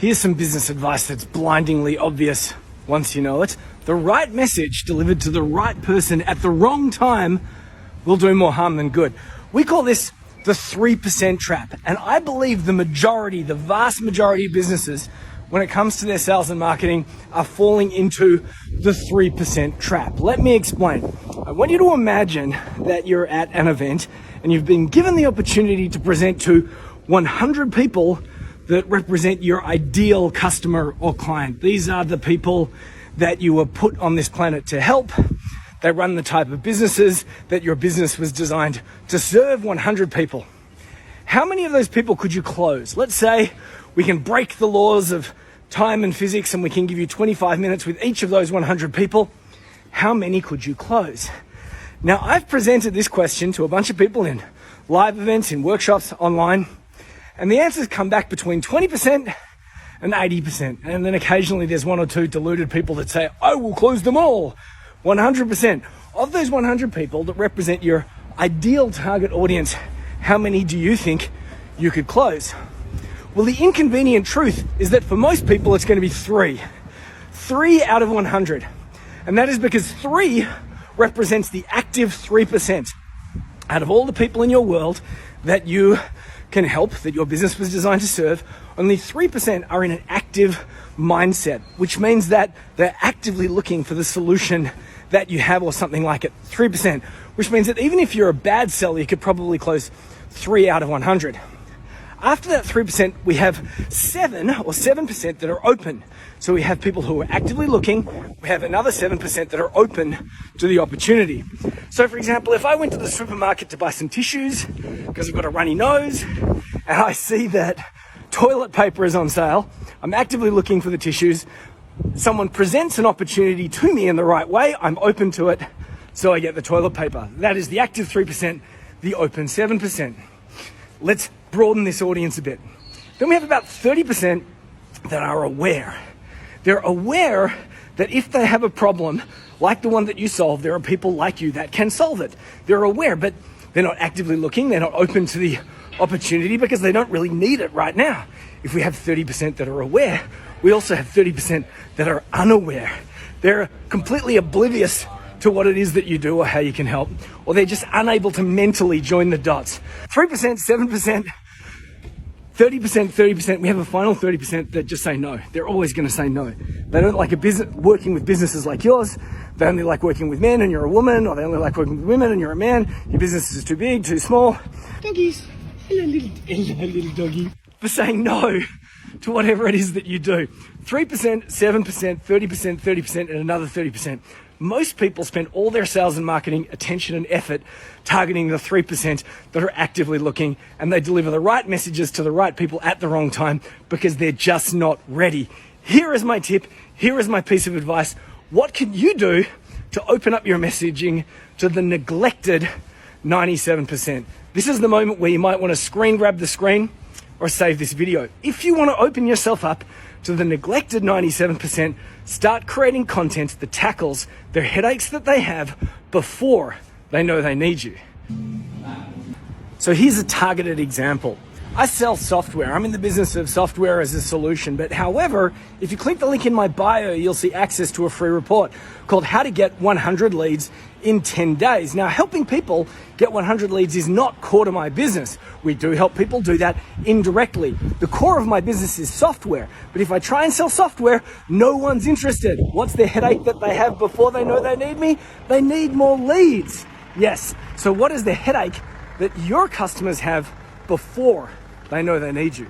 Here's some business advice that's blindingly obvious once you know it. The right message delivered to the right person at the wrong time will do more harm than good. We call this the 3% trap. And I believe the vast majority of businesses, when it comes to their sales and marketing, are falling into the 3% trap. Let me explain. I want you to imagine that you're at an event and you've been given the opportunity to present to 100 people that represent your ideal customer or client. These are the people that you were put on this planet to help. They run the type of businesses that your business was designed to serve 100 people. How many of those people could you close? Let's say we can break the laws of time and physics and we can give you 25 minutes with each of those 100 people. How many could you close? Now, I've presented this question to a bunch of people in live events, in workshops, online, and the answers come back between 20% and 80%. And then occasionally there's one or two deluded people that say, I will close them all. 100%. Of those 100 people that represent your ideal target audience, how many do you think you could close? Well, the inconvenient truth is that for most people, it's going to be 3. 3 out of 100. And that is because 3 represents the active 3%. Out of all the people in your world that you can help, that your business was designed to serve, only 3% are in an active mindset, which means that they're actively looking for the solution that you have or something like it. 3%, which means that even if you're a bad seller, you could probably close 3 out of 100. After that 3%, we have 7% that are open. So we have people who are actively looking. We have another 7% that are open to the opportunity. So for example, if I went to the supermarket to buy some tissues because I've got a runny nose and I see that toilet paper is on sale, I'm actively looking for the tissues. Someone presents an opportunity to me in the right way, I'm open to it, so I get the toilet paper. That is the active 3%, the open 7%. Let's broaden this audience a bit. Then we have about 30% that are aware. They're aware that if they have a problem like the one that you solve, there are people like you that can solve it. They're aware, but they're not actively looking, they're not open to the opportunity because they don't really need it right now. If we have 30% that are aware, we also have 30% that are unaware. They're completely oblivious to what it is that you do or how you can help, or they're just unable to mentally join the dots. 3%, 7%, 30%, 30%, we have a final 30% that just say no. They're always going to say no. They don't like working with businesses like yours. They only like working with men and you're a woman, or they only like working with women and you're a man. Your business is too big, too small. Doggies. Hello, little doggy. For saying no to whatever it is that you do. 3%, 7%, 30%, 30%, and another 30%. Most people spend all their sales and marketing attention and effort targeting the 3% that are actively looking, and they deliver the right messages to the right people at the wrong time because they're just not ready. Here is my tip. Here is my piece of advice. What can you do to open up your messaging to the neglected 97%? This is the moment where you might want to screen grab the screen or save this video. If you want to open yourself up to the neglected 97%, start creating content that tackles their headaches that they have before they know they need you. So here's a targeted example. I sell software. I'm in the business of software as a solution. But however, if you click the link in my bio, you'll see access to a free report called How to Get 100 Leads in 10 Days. Now, helping people get 100 leads is not core to my business. We do help people do that indirectly. The core of my business is software. But if I try and sell software, no one's interested. What's the headache that they have before they know they need me? They need more leads. Yes. So what is the headache that your customers have before they know they need you?